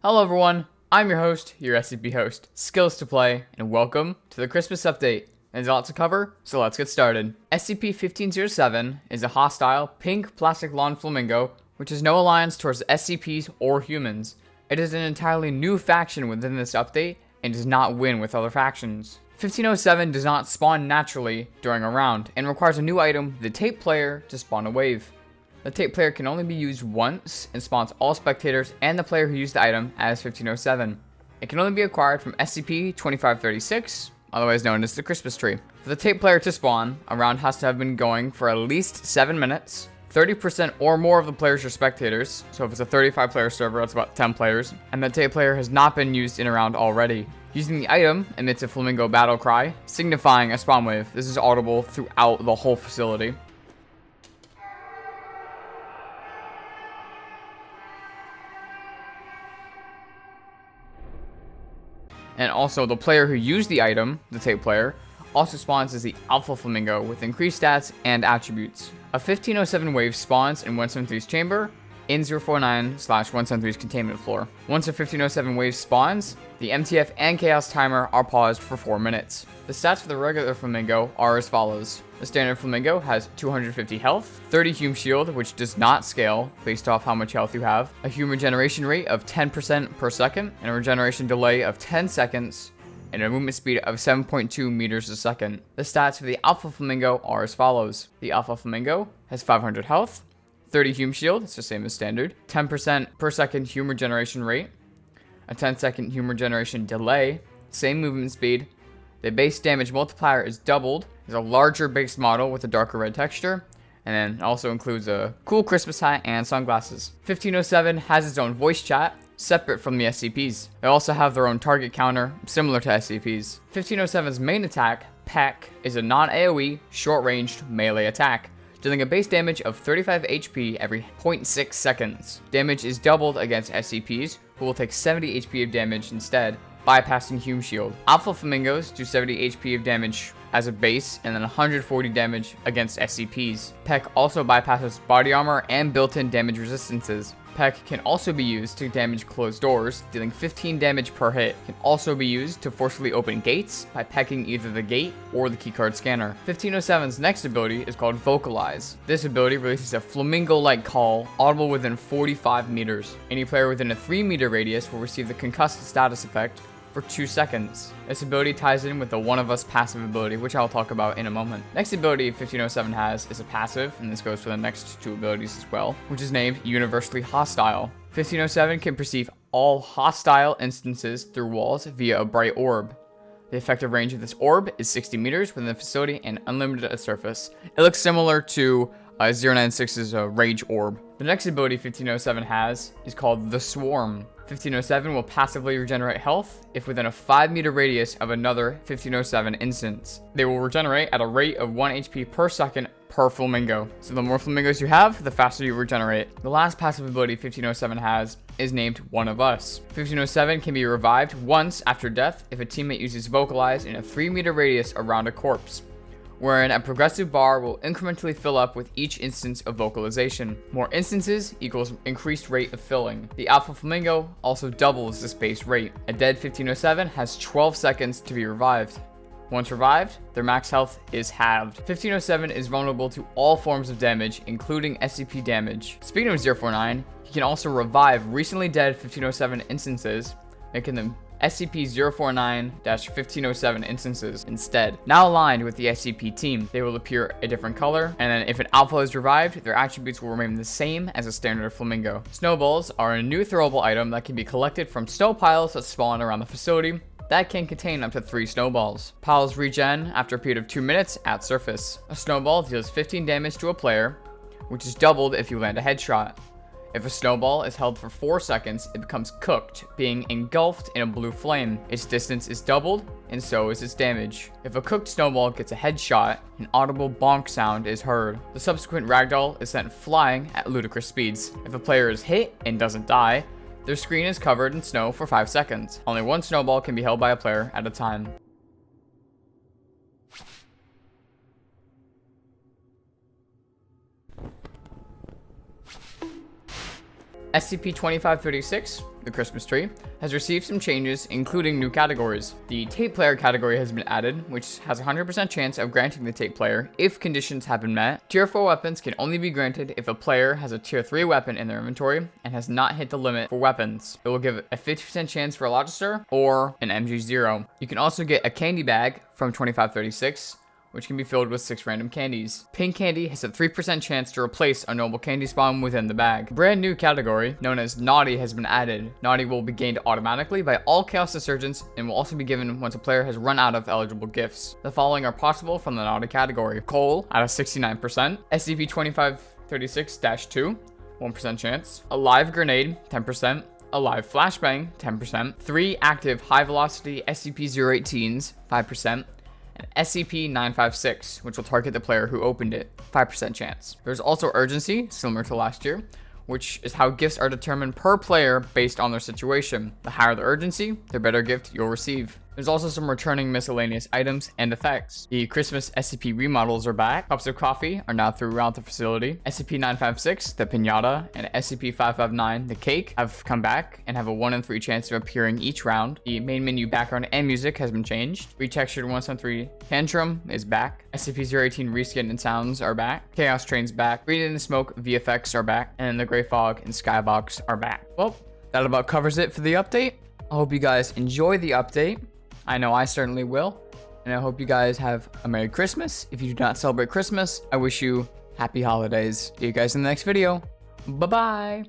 Hello everyone, I'm your host, your SCP host, Skills to Play, and welcome to the Christmas update. There's a lot to cover, so let's get started. SCP-1507 is a hostile, pink plastic lawn flamingo, which has no alliance towards SCPs or humans. It is an entirely new faction within this update, and does not win with other factions. 1507 does not spawn naturally during a round, and requires a new item, the tape player, to spawn a wave. The tape player can only be used once and spawns all spectators and the player who used the item as 1507. It can only be acquired from SCP-2536, otherwise known as the Christmas tree. For the tape player to spawn, a round has to have been going for at least 7 minutes. 30% or more of the players are spectators, so if it's a 35 player server, that's about 10 players, and the tape player has not been used in a round already. Using the item emits a flamingo battle cry, signifying a spawn wave. This is audible throughout the whole facility. And also, the player who used the item, the tape player, also spawns as the Alpha Flamingo with increased stats and attributes. A 1507 wave spawns in 173's chamber in 049/173's containment floor. Once a 1507 wave spawns, the MTF and Chaos timer are paused for 4 minutes. The stats for the regular Flamingo are as follows. The standard Flamingo has 250 health, 30 Hume Shield, which does not scale based off how much health you have, a Hume regeneration rate of 10% per second, and a regeneration delay of 10 seconds, and a movement speed of 7.2 meters a second. The stats for the Alpha Flamingo are as follows. The Alpha Flamingo has 500 health, 30 Hume Shield, it's the same as standard, 10% per second Hume regeneration rate, a 10-second Hume regeneration delay, same movement speed. The base damage multiplier is doubled. There's a larger base model with a darker red texture, and then it also includes a cool Christmas hat and sunglasses. 1507 has its own voice chat, separate from the SCPs. They also have their own target counter, similar to SCPs. 1507's main attack, Peck, is a non-AoE, short-ranged melee attack, dealing a base damage of 35 HP every 0.6 seconds. Damage is doubled against SCPs, who will take 70 HP of damage instead, bypassing Hume Shield. Alpha Flamingos do 70 HP of damage as a base, and then 140 damage against SCPs. Peck also bypasses body armor and built-in damage resistances. Peck can also be used to damage closed doors, dealing 15 damage per hit. Can also be used to forcefully open gates by pecking either the gate or the keycard scanner. 1507's next ability is called Vocalize. This ability releases a flamingo-like call, audible within 45 meters. Any player within a 3-meter radius will receive the concussed status effect for 2 seconds. This ability ties in with the One of Us passive ability, which I'll talk about in a moment. Next ability 1507 has is a passive, and this goes for the next 2 abilities as well, which is named Universally Hostile. 1507 can perceive all hostile instances through walls via a bright orb. The effective range of this orb is 60 meters within the facility and unlimited at surface. It looks similar to 096's Rage Orb. The next ability 1507 has is called the Swarm. 1507 will passively regenerate health if within a 5-meter radius of another 1507 instance. They will regenerate at a rate of 1 HP per second per flamingo. So the more flamingos you have, the faster you regenerate. The last passive ability 1507 has is named One of Us. 1507 can be revived once after death if a teammate uses Vocalize in a 3-meter radius around a corpse, wherein a progressive bar will incrementally fill up with each instance of vocalization. More instances equals increased rate of filling. The Alpha Flamingo also doubles this base rate. A dead 1507 has 12 seconds to be revived. Once revived, their max health is halved. 1507 is vulnerable to all forms of damage, including SCP damage. Speaking of 049, he can also revive recently dead 1507 instances, making them SCP-049-1507 instances instead. Now aligned with the SCP team, they will appear a different color, and then if an Alpha is revived, their attributes will remain the same as a standard Flamingo. Snowballs are a new throwable item that can be collected from snow piles that spawn around the facility that can contain up to 3 snowballs. Piles regen after a period of 2 minutes at surface. A snowball deals 15 damage to a player, which is doubled if you land a headshot. If a snowball is held for 4 seconds, it becomes cooked, being engulfed in a blue flame. Its distance is doubled, and so is its damage. If a cooked snowball gets a headshot, an audible bonk sound is heard. The subsequent ragdoll is sent flying at ludicrous speeds. If a player is hit and doesn't die, their screen is covered in snow for 5 seconds. Only 1 snowball can be held by a player at a time. SCP-2536, the Christmas tree, has received some changes, including new categories. The tape player category has been added, which has a 100% chance of granting the tape player if conditions have been met. Tier 4 weapons can only be granted if a player has a Tier 3 weapon in their inventory and has not hit the limit for weapons. It will give a 50% chance for a Logister or an MG0. You can also get a candy bag from 2536, which can be filled with 6 random candies. Pink candy has a 3% chance to replace a normal candy spawn within the bag. A brand new category, known as Naughty, has been added. Naughty will be gained automatically by all Chaos Insurgents and will also be given once a player has run out of eligible gifts. The following are possible from the Naughty category. Coal at a 69%, SCP-2536-2, 1% chance, a live grenade, 10%, a live flashbang, 10%, 3 active high-velocity SCP-018s, 5%, and SCP-956, which will target the player who opened it, 5% chance. There's also urgency, similar to last year, which is how gifts are determined per player based on their situation. The higher the urgency, the better gift you'll receive. There's also some returning miscellaneous items and effects. The Christmas SCP remodels are back. Cups of coffee are now throughout the facility. SCP-956, the pinata, and SCP-559, the cake, have come back and have a 1 in 3 chance of appearing each round. The main menu background and music has been changed. Retextured 173 Tantrum is back. SCP-018 reskin and sounds are back. Chaos Train's back. Read in the Smoke VFX are back. And the Gray Fog and Skybox are back. Well, that about covers it for the update. I hope you guys enjoy the update. I know I certainly will. And I hope you guys have a Merry Christmas. If you do not celebrate Christmas, I wish you happy holidays. See you guys in the next video. Bye-bye.